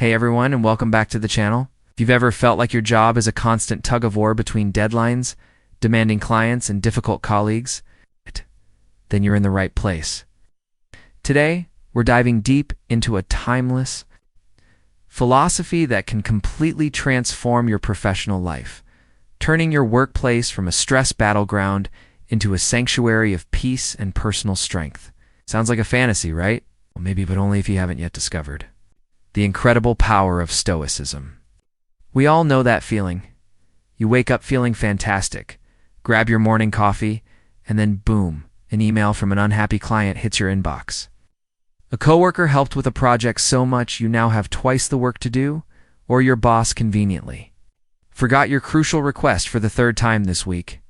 Hey everyone, and welcome back to the channel. If you've ever felt like your job is a constant tug-of-war between deadlines, demanding clients, and difficult colleagues, then you're in the right place. Today, we're diving deep into a timeless philosophy that can completely transform your professional life, turning your workplace from a stress battleground into a sanctuary of peace and personal strength. Sounds like a fantasy, right? Well, maybe, but only if you haven't yet discovered the incredible power of Stoicism. We all know that feeling. You wake up feeling fantastic, grab your morning coffee, and then boom, an email from an unhappy client hits your inbox. A coworker helped with a project so much you now have twice the work to do, or your boss conveniently forgot your crucial request for the third time this week.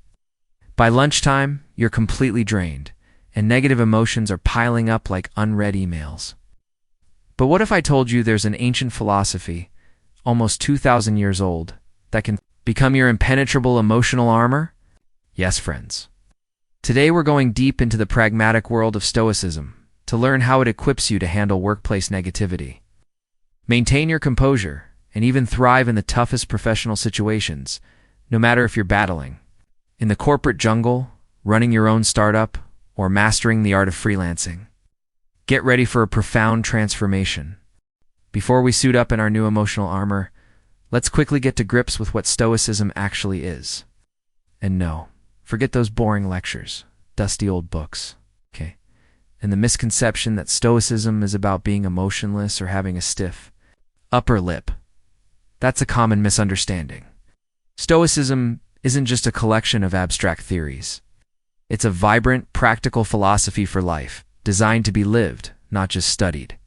By lunchtime, you're completely drained, and negative emotions are piling up like unread emails. But what if I told you there's an ancient philosophy, almost 2,000 years old, that can become your impenetrable emotional armor? Yes, friends. Today we're going deep into the pragmatic world of Stoicism to learn how it equips you to handle workplace negativity, maintain your composure, and even thrive in the toughest professional situations, no matter if you're battling in the corporate jungle, running your own startup, or mastering the art of freelancing. Get ready for a profound transformation. Before we suit up in our new emotional armor, let's quickly get to grips with what Stoicism actually is. And no, forget those boring lectures, dusty old books, okay? And the misconception that Stoicism is about being emotionless or having a stiff upper lip. That's a common misunderstanding. Stoicism isn't just a collection of abstract theories. It's a vibrant, practical philosophy for life, designed to be lived, not just studied.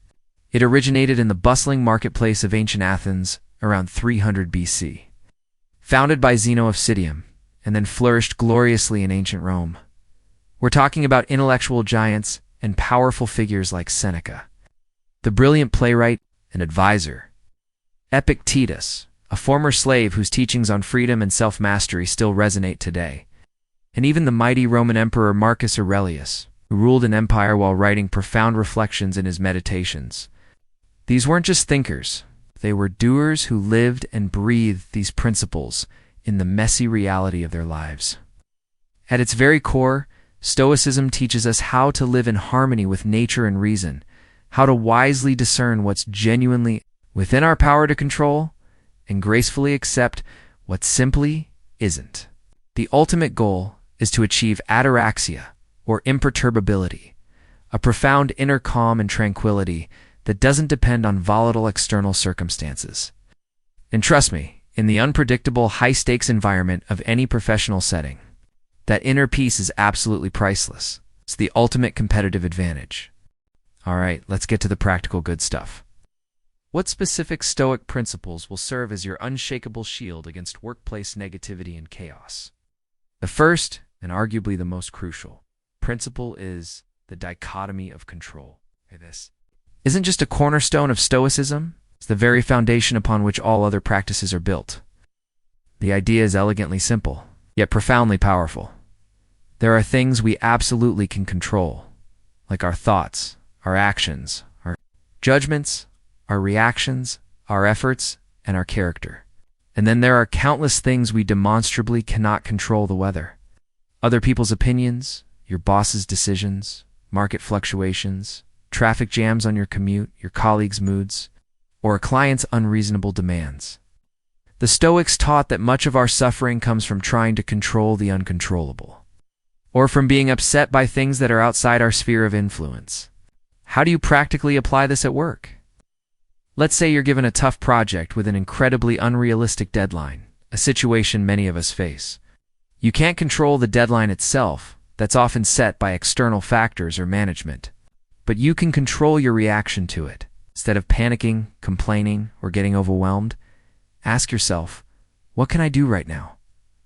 It originated in the bustling marketplace of ancient Athens around 300 BC. Founded by Zeno of Citium, and then flourished gloriously in ancient Rome. We're talking about intellectual giants and powerful figures like Seneca, the brilliant playwright and advisor, Epictetus, a former slave whose teachings on freedom and self-mastery still resonate today, and even the mighty Roman Emperor Marcus Aurelius, who ruled an empire while writing profound reflections in his meditations. These weren't just thinkers, they were doers who lived and breathed these principles in the messy reality of their lives. At its very core, Stoicism teaches us how to live in harmony with nature and reason, how to wisely discern what's genuinely within our power to control, and gracefully accept what simply isn't. The ultimate goal is to achieve ataraxia, or imperturbability, a profound inner calm and tranquility that doesn't depend on volatile external circumstances. And trust me, in the unpredictable, high-stakes environment of any professional setting, that inner peace is absolutely priceless. It's the ultimate competitive advantage. All right, let's get to the practical good stuff. What specific Stoic principles will serve as your unshakable shield against workplace negativity and chaos? The first, and arguably the most crucial, principle is the dichotomy of control. This isn't just a cornerstone of Stoicism, it's the very foundation upon which all other practices are built. The idea is elegantly simple, yet profoundly powerful. There are things we absolutely can control, like our thoughts, our actions, our judgments, our reactions, our efforts, and our character. And then there are countless things we demonstrably cannot control: the weather, other people's opinions, your boss's decisions, market fluctuations, traffic jams on your commute, your colleagues' moods, or a client's unreasonable demands. The Stoics taught that much of our suffering comes from trying to control the uncontrollable, or from being upset by things that are outside our sphere of influence. How do you practically apply this at work? Let's say you're given a tough project with an incredibly unrealistic deadline, a situation many of us face. You can't control the deadline itself, that's often set by external factors or management. But you can control your reaction to it. Instead of panicking, complaining, or getting overwhelmed, ask yourself, what can I do right now?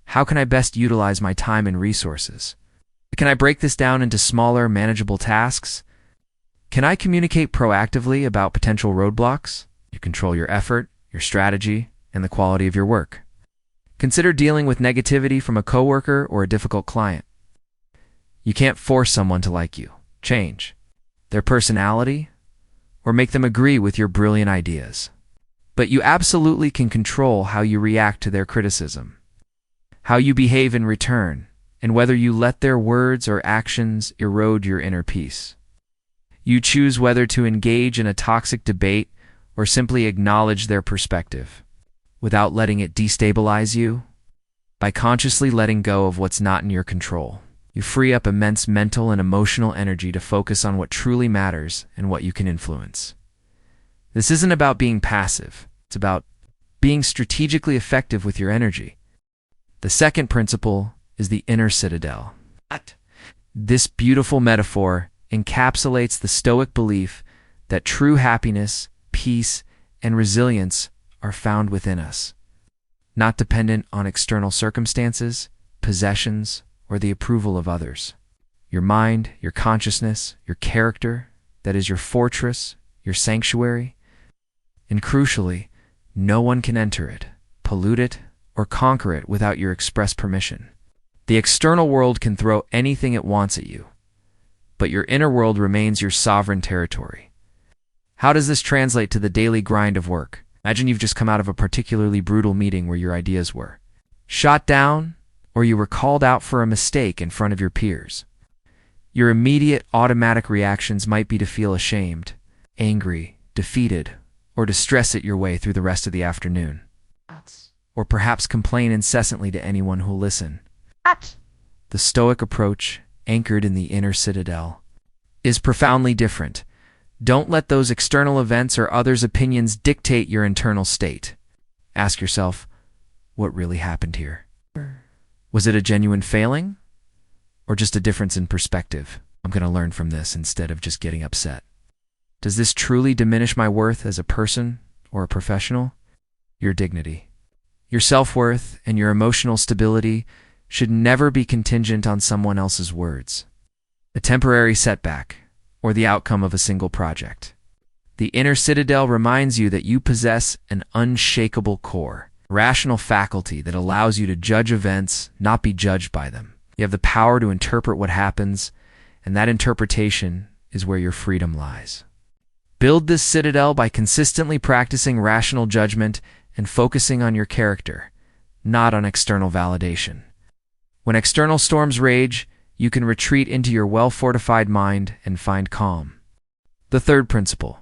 How can I best utilize my time and resources? Can I break this down into smaller, manageable tasks? Can I communicate proactively about potential roadblocks? You control your effort, your strategy, and the quality of your work. Consider dealing with negativity from a coworker or a difficult client. You can't force someone to like you, change their personality, or make them agree with your brilliant ideas. But you absolutely can control how you react to their criticism, how you behave in return, and whether you let their words or actions erode your inner peace. You choose whether to engage in a toxic debate or simply acknowledge their perspective, without letting it destabilize you. By consciously letting go of what's not in your control, you free up immense mental and emotional energy to focus on what truly matters and what you can influence. This isn't about being passive. It's about being strategically effective with your energy. The second principle is the inner citadel. This beautiful metaphor encapsulates the Stoic belief that true happiness, peace, and resilience are found within us, not dependent on external circumstances, possessions, or the approval of others. Your mind, your consciousness, your character, that is your fortress, your sanctuary, and crucially, no one can enter it, pollute it, or conquer it without your express permission. The external world can throw anything it wants at you, but your inner world remains your sovereign territory. How does this translate to the daily grind of work? Imagine you've just come out of a particularly brutal meeting where your ideas were shot down, or you were called out for a mistake in front of your peers. Your immediate automatic reactions might be to feel ashamed, angry, defeated, or to stress it your way through the rest of the afternoon. Or perhaps complain incessantly to anyone who'll listen. The Stoic approach, anchored in the inner citadel, is profoundly different. Don't let those external events or others' opinions dictate your internal state. Ask yourself, what really happened here? Was it a genuine failing? Or just a difference in perspective? I'm going to learn from this instead of just getting upset. Does this truly diminish my worth as a person or a professional? Your dignity, your self-worth, and your emotional stability should never be contingent on someone else's words, a temporary setback, or the outcome of a single project. The inner citadel reminds you that you possess an unshakable core, rational faculty that allows you to judge events, not be judged by them. You have the power to interpret what happens, and that interpretation is where your freedom lies. Build this citadel by consistently practicing rational judgment and focusing on your character, not on external validation. When external storms rage, you can retreat into your well-fortified mind and find calm. The third principle,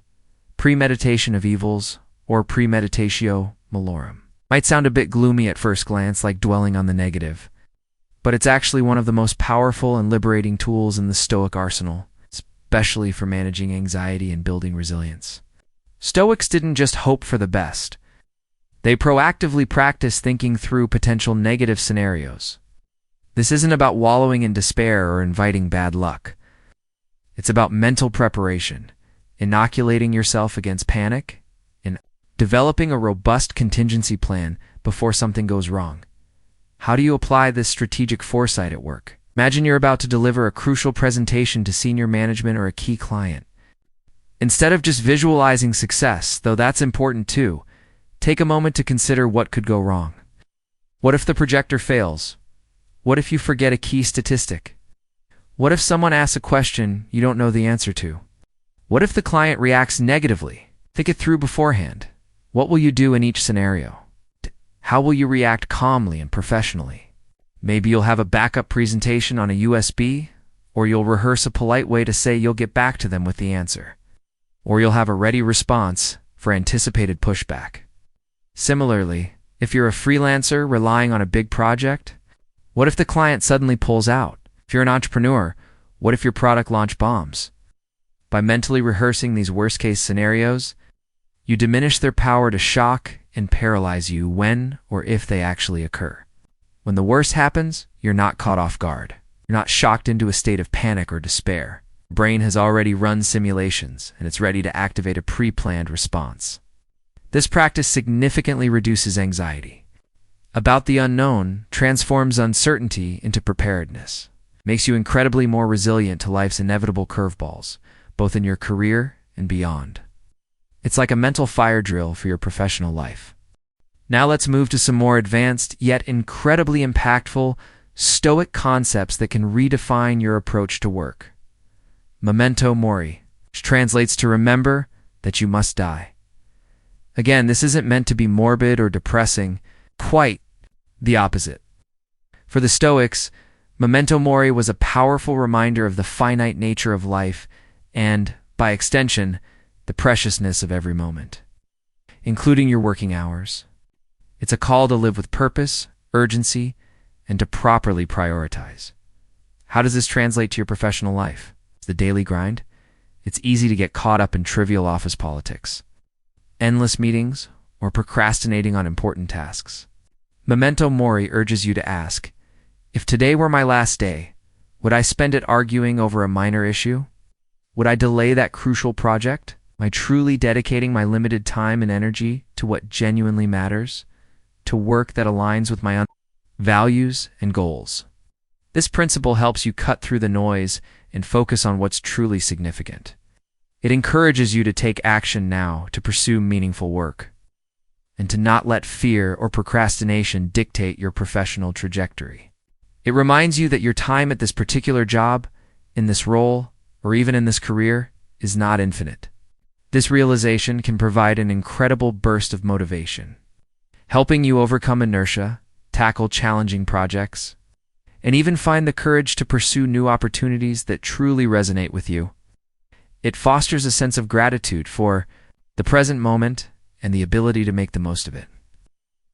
premeditation of evils, or Premeditatio, Malorum, might sound a bit gloomy at first glance, like dwelling on the negative, but it's actually one of the most powerful and liberating tools in the Stoic arsenal, especially for managing anxiety and building resilience. Stoics didn't just hope for the best. They proactively practiced thinking through potential negative scenarios. This isn't about wallowing in despair or inviting bad luck. It's about mental preparation, inoculating yourself against panic, and developing a robust contingency plan before something goes wrong. How do you apply this strategic foresight at work? Imagine you're about to deliver a crucial presentation to senior management or a key client. Instead of just visualizing success, though that's important too, take a moment to consider what could go wrong. What if the projector fails? What if you forget a key statistic? What if someone asks a question you don't know the answer to? What if the client reacts negatively? Think it through beforehand. What will you do in each scenario? How will you react calmly and professionally? Maybe you'll have a backup presentation on a USB, or you'll rehearse a polite way to say you'll get back to them with the answer. Or you'll have a ready response for anticipated pushback. Similarly, if you're a freelancer relying on a big project, what if the client suddenly pulls out? If you're an entrepreneur, what if your product launch bombs? By mentally rehearsing these worst-case scenarios, you diminish their power to shock and paralyze you when or if they actually occur. When the worst happens, you're not caught off guard. You're not shocked into a state of panic or despair. Your brain has already run simulations, and it's ready to activate a pre-planned response. This practice significantly reduces anxiety about the unknown, transforms uncertainty into preparedness, makes you incredibly more resilient to life's inevitable curveballs, both in your career and beyond. It's like a mental fire drill for your professional life. Now let's move to some more advanced, yet incredibly impactful, Stoic concepts that can redefine your approach to work. Memento Mori, which translates to remember that you must die. Again, this isn't meant to be morbid or depressing, quite the opposite. For the Stoics, Memento Mori was a powerful reminder of the finite nature of life and, by extension, the preciousness of every moment, including your working hours. It's a call to live with purpose, urgency, and to properly prioritize. How does this translate to your professional life? It's the daily grind. It's easy to get caught up in trivial office politics, endless meetings, or procrastinating on important tasks. Memento Mori urges you to ask, if today were my last day, would I spend it arguing over a minor issue? Would I delay that crucial project? Am I truly dedicating my limited time and energy to what genuinely matters, to work that aligns with my own values and goals? This principle helps you cut through the noise and focus on what's truly significant. It encourages you to take action now to pursue meaningful work, and to not let fear or procrastination dictate your professional trajectory. It reminds you that your time at this particular job, in this role, or even in this career, is not infinite. This realization can provide an incredible burst of motivation, helping you overcome inertia, tackle challenging projects, and even find the courage to pursue new opportunities that truly resonate with you. It fosters a sense of gratitude for the present moment and the ability to make the most of it,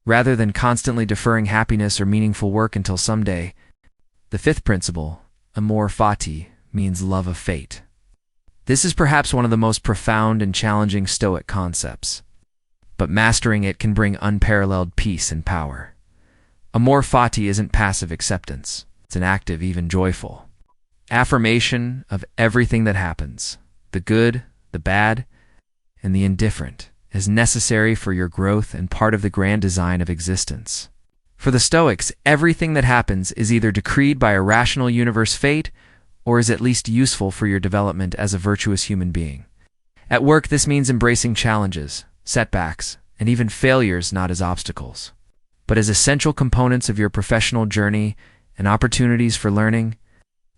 rather than constantly deferring happiness or meaningful work until someday. The fifth principle, Amor Fati, means love of fate. This is perhaps one of the most profound and challenging Stoic concepts, but mastering it can bring unparalleled peace and power. Amor Fati isn't passive acceptance. It's an active, even joyful affirmation of everything that happens, the good, the bad, and the indifferent, is necessary for your growth and part of the grand design of existence. For the Stoics, everything that happens is either decreed by a rational universe fate or is at least useful for your development as a virtuous human being. At work, this means embracing challenges, setbacks, and even failures not as obstacles, but as essential components of your professional journey and opportunities for learning.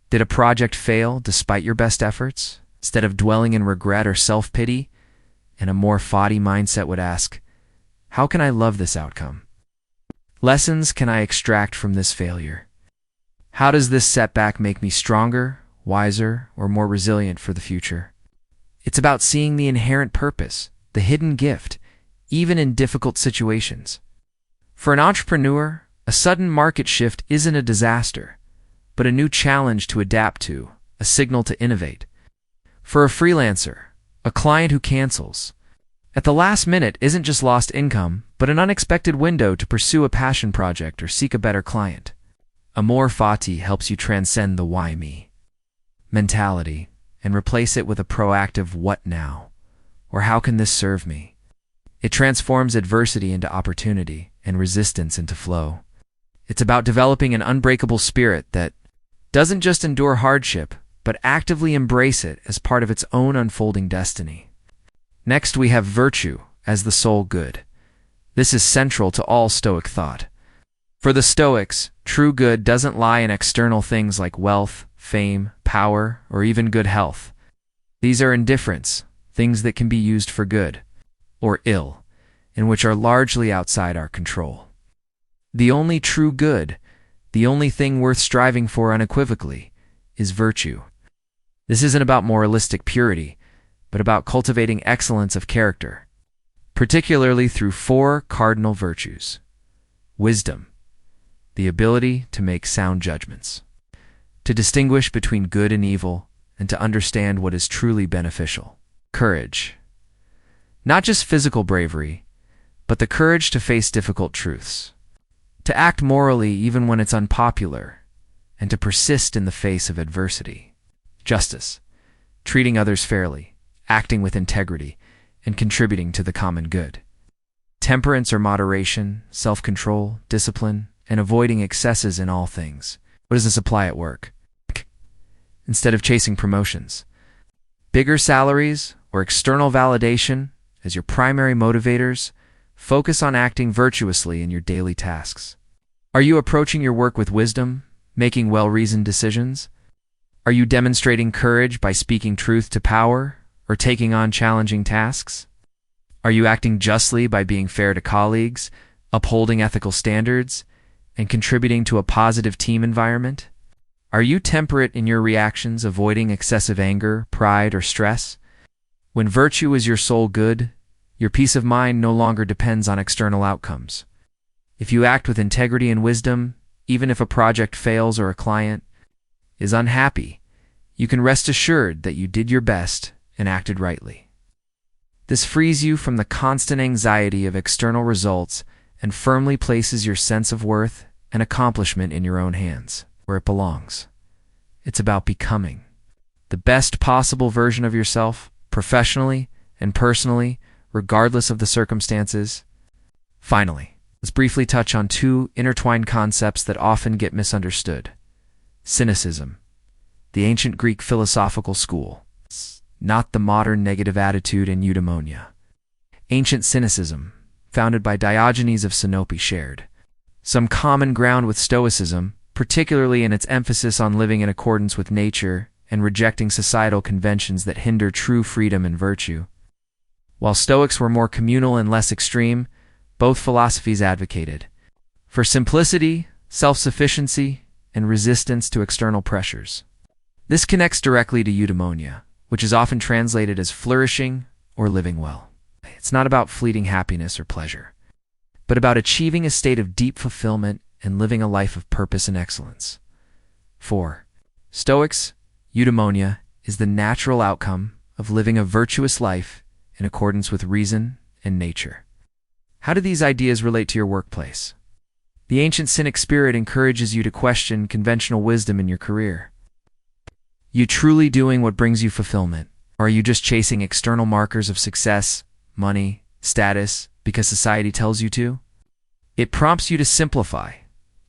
Did a project fail despite your best efforts? Instead of dwelling in regret or self-pity, an Amor Fati mindset would ask, how can I love this outcome? Lessons can I extract from this failure? How does this setback make me stronger, wiser, or more resilient for the future? It's about seeing the inherent purpose, the hidden gift, even in difficult situations. For an entrepreneur, a sudden market shift isn't a disaster, but a new challenge to adapt to, a signal to innovate. For a freelancer, a client who cancels at the last minute isn't just lost income, but an unexpected window to pursue a passion project or seek a better client. Amor Fati helps you transcend the why me mentality and replace it with a proactive what now, or how can this serve me? It transforms adversity into opportunity and resistance into flow. It's about developing an unbreakable spirit that doesn't just endure hardship, but actively embrace it as part of its own unfolding destiny. Next, we have virtue as the sole good. This is central to all Stoic thought. For the Stoics, true good doesn't lie in external things like wealth, fame, power, or even good health. These are indifferents, things that can be used for good, or ill, and which are largely outside our control. The only true good, the only thing worth striving for unequivocally, is virtue. This isn't about moralistic purity, but about cultivating excellence of character, particularly through 4 cardinal virtues. Wisdom, the ability to make sound judgments, to distinguish between good and evil, and to understand what is truly beneficial. Courage, not just physical bravery, but the courage to face difficult truths, to act morally even when it's unpopular, and to persist in the face of adversity. Justice, treating others fairly, acting with integrity, and contributing to the common good. Temperance or moderation, self-control, discipline, and avoiding excesses in all things. What does this apply at work? Instead of chasing promotions, bigger salaries, or external validation as your primary motivators, focus on acting virtuously in your daily tasks. Are you approaching your work with wisdom, making well-reasoned decisions? Are you demonstrating courage by speaking truth to power or taking on challenging tasks? Are you acting justly by being fair to colleagues, upholding ethical standards, and contributing to a positive team environment? Are you temperate in your reactions, avoiding excessive anger, pride, or stress? When virtue is your sole good, your peace of mind no longer depends on external outcomes. If you act with integrity and wisdom, even if a project fails or a client is unhappy, you can rest assured that you did your best and acted rightly. This frees you from the constant anxiety of external results and firmly places your sense of worth and accomplishment in your own hands, where it belongs. It's about becoming the best possible version of yourself, professionally and personally, regardless of the circumstances. Finally, let's briefly touch on two intertwined concepts that often get misunderstood. Cynicism, the ancient Greek philosophical school, not the modern negative attitude in Eudaimonia. Ancient Cynicism, founded by Diogenes of Sinope, shared some common ground with Stoicism, particularly in its emphasis on living in accordance with nature and rejecting societal conventions that hinder true freedom and virtue. While Stoics were more communal and less extreme, both philosophies advocated for simplicity, self-sufficiency, and resistance to external pressures. This connects directly to Eudaimonia, which is often translated as flourishing or living well. It's not about fleeting happiness or pleasure, but about achieving a state of deep fulfillment and living a life of purpose and excellence. For Stoics, Eudaimonia is the natural outcome of living a virtuous life in accordance with reason and nature. How do these ideas relate to your workplace? The ancient Cynic spirit encourages you to question conventional wisdom in your career. You truly doing what brings you fulfillment, or are you just chasing external markers of success, money, status, because society tells you to? It prompts you to simplify,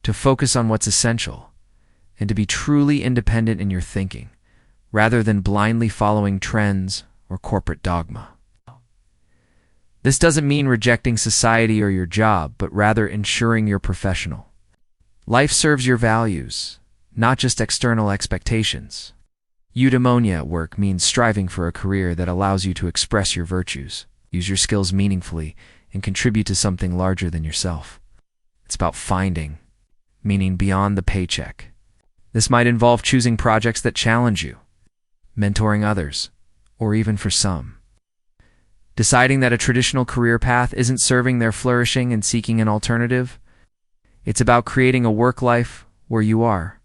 to focus on what's essential, and to be truly independent in your thinking, rather than blindly following trends or corporate dogma. This doesn't mean rejecting society or your job, but rather ensuring you're professional. Life serves your values, not just external expectations. Eudaimonia at work means striving for a career that allows you to express your virtues, use your skills meaningfully, and contribute to something larger than yourself. It's about finding meaning beyond the paycheck. This might involve choosing projects that challenge you, mentoring others, or even for some, deciding that a traditional career path isn't serving their flourishing and seeking an alternative. It's about creating a work life where you are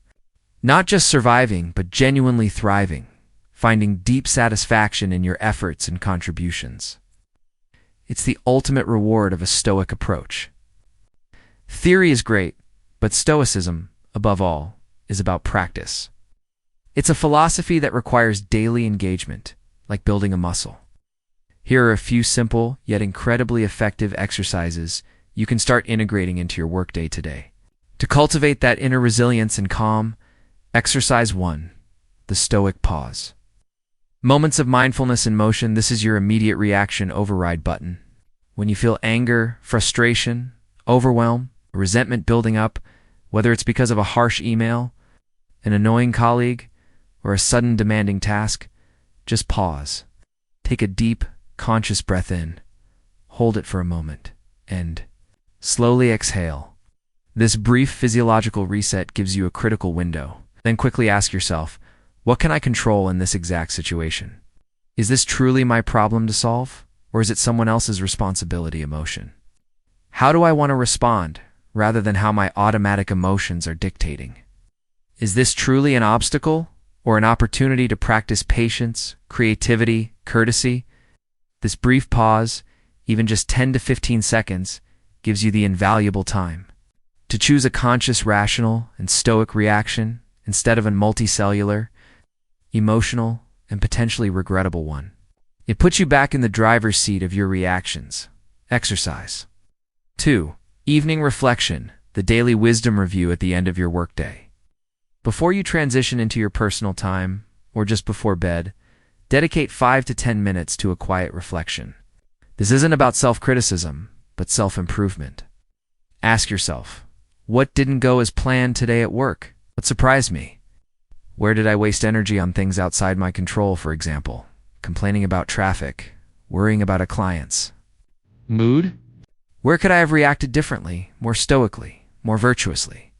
not just surviving, but genuinely thriving, finding deep satisfaction in your efforts and contributions. It's the ultimate reward of a Stoic approach. Theory is great, but Stoicism, above all, is about practice. It's a philosophy that requires daily engagement, like building a muscle. Here are a few simple, yet incredibly effective exercises you can start integrating into your workday today. To cultivate that inner resilience and calm, Exercise 1. The Stoic Pause. Moments of mindfulness in motion. This is your immediate reaction override button. When you feel anger, frustration, overwhelm, resentment building up, whether it's because of a harsh email, an annoying colleague, or a sudden demanding task, just pause. Take a deep, conscious breath in, hold it for a moment, and slowly exhale. This brief physiological reset gives you a critical window. Then quickly ask yourself, what can I control in this exact situation? Is this truly my problem to solve, or is it someone else's responsibility? Emotion. How do I want to respond, rather than how my automatic emotions are dictating? Is this truly an obstacle, or an opportunity to practice patience, creativity, courtesy? This brief pause, even just 10 to 15 seconds, gives you the invaluable time to choose a conscious, rational, and stoic reaction instead of a multicellular, emotional, and potentially regrettable one. It puts you back in the driver's seat of your reactions. Exercise 2. Evening reflection, the daily wisdom review at the end of your workday. Before you transition into your personal time, or just before bed, dedicate 5 to 10 minutes to a quiet reflection. This isn't about self-criticism, but self-improvement. Ask yourself, what didn't go as planned today at work? What surprised me? Where did I waste energy on things outside my control, for example, complaining about traffic, worrying about a client's Mood? Where could I have reacted differently, more stoically, more virtuously?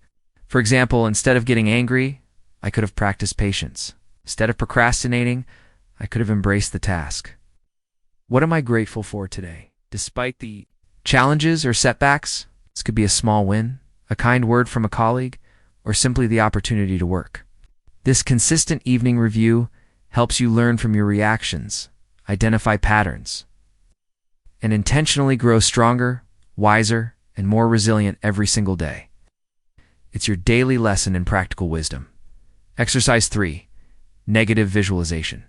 For example, instead of getting angry, I could have practiced patience. Instead of procrastinating, I could have embraced the task. What am I grateful for today? Despite the challenges or setbacks, this could be a small win, a kind word from a colleague, or simply the opportunity to work. This consistent evening review helps you learn from your reactions, identify patterns, and intentionally grow stronger, wiser, and more resilient every single day. It's your daily lesson in practical wisdom. Exercise 3. Negative visualization.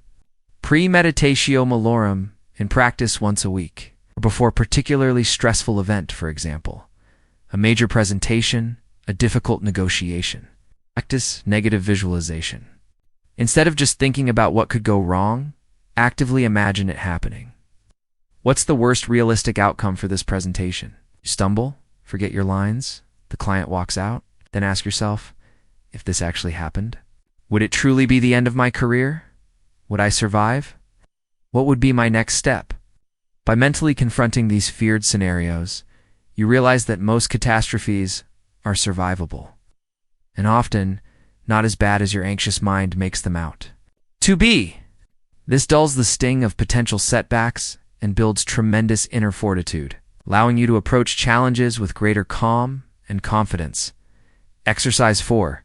Premeditatio Malorum in practice once a week, or before a particularly stressful event, for example, a major presentation, a difficult negotiation. Practice negative visualization. Instead of just thinking about what could go wrong, actively imagine it happening. What's the worst realistic outcome for this presentation? You stumble, forget your lines, the client walks out, then ask yourself, if this actually happened, would it truly be the end of my career? Would I survive? What would be my next step? By mentally confronting these feared scenarios, you realize that most catastrophes are survivable, and often not as bad as your anxious mind makes them out to be. This dulls the sting of potential setbacks and builds tremendous inner fortitude, allowing you to approach challenges with greater calm and confidence. Exercise 4.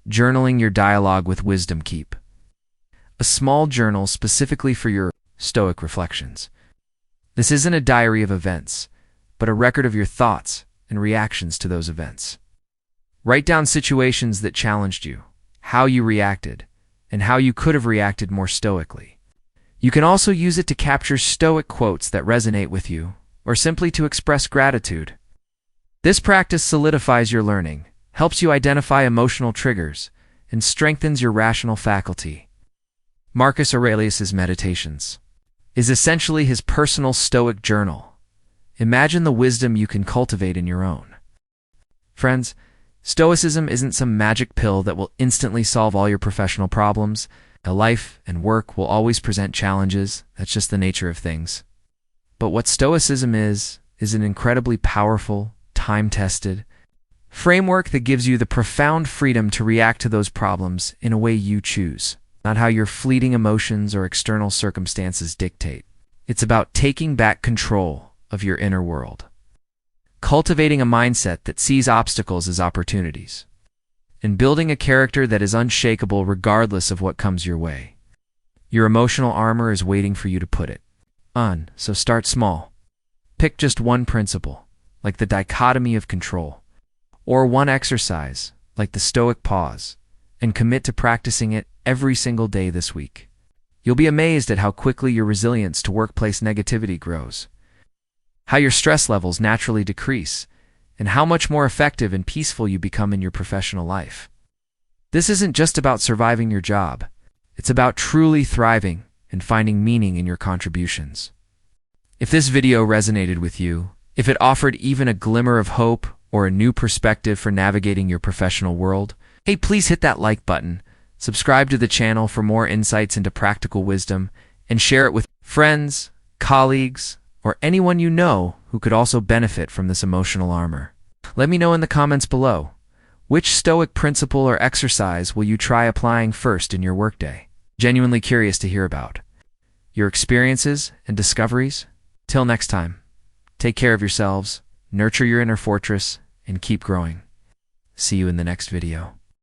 Journaling your dialogue with wisdom. Keep a small journal specifically for your Stoic reflections. This isn't a diary of events, but a record of your thoughts and reactions to those events. Write down situations that challenged you, how you reacted, and how you could have reacted more stoically. You can also use it to capture Stoic quotes that resonate with you, or simply to express gratitude. This practice solidifies your learning, helps you identify emotional triggers, and strengthens your rational faculty. Marcus Aurelius's Meditations is essentially his personal Stoic journal. Imagine the wisdom you can cultivate in your own. Friends, Stoicism isn't some magic pill that will instantly solve all your professional problems. Life and work will always present challenges. That's just the nature of things. But what Stoicism is an incredibly powerful, time-tested framework that gives you the profound freedom to react to those problems in a way you choose, not how your fleeting emotions or external circumstances dictate. It's about taking back control of your inner world, cultivating a mindset that sees obstacles as opportunities, and building a character that is unshakable regardless of what comes your way. Your emotional armor is waiting for you to put it on, so start small. Pick just one principle, like the dichotomy of control, or one exercise, like the Stoic pause, and commit to practicing it every single day this week. You'll be amazed at how quickly your resilience to workplace negativity grows, how your stress levels naturally decrease, and how much more effective and peaceful you become in your professional life. This isn't just about surviving your job. It's about truly thriving and finding meaning in your contributions. If this video resonated with you, if it offered even a glimmer of hope or a new perspective for navigating your professional world, hey, please hit that like button, subscribe to the channel for more insights into practical wisdom, and share it with friends, colleagues, or anyone you know who could also benefit from this emotional armor. Let me know in the comments below, which Stoic principle or exercise will you try applying first in your workday? Genuinely curious to hear about your experiences and discoveries. Till next time, take care of yourselves, nurture your inner fortress, and keep growing. See you in the next video.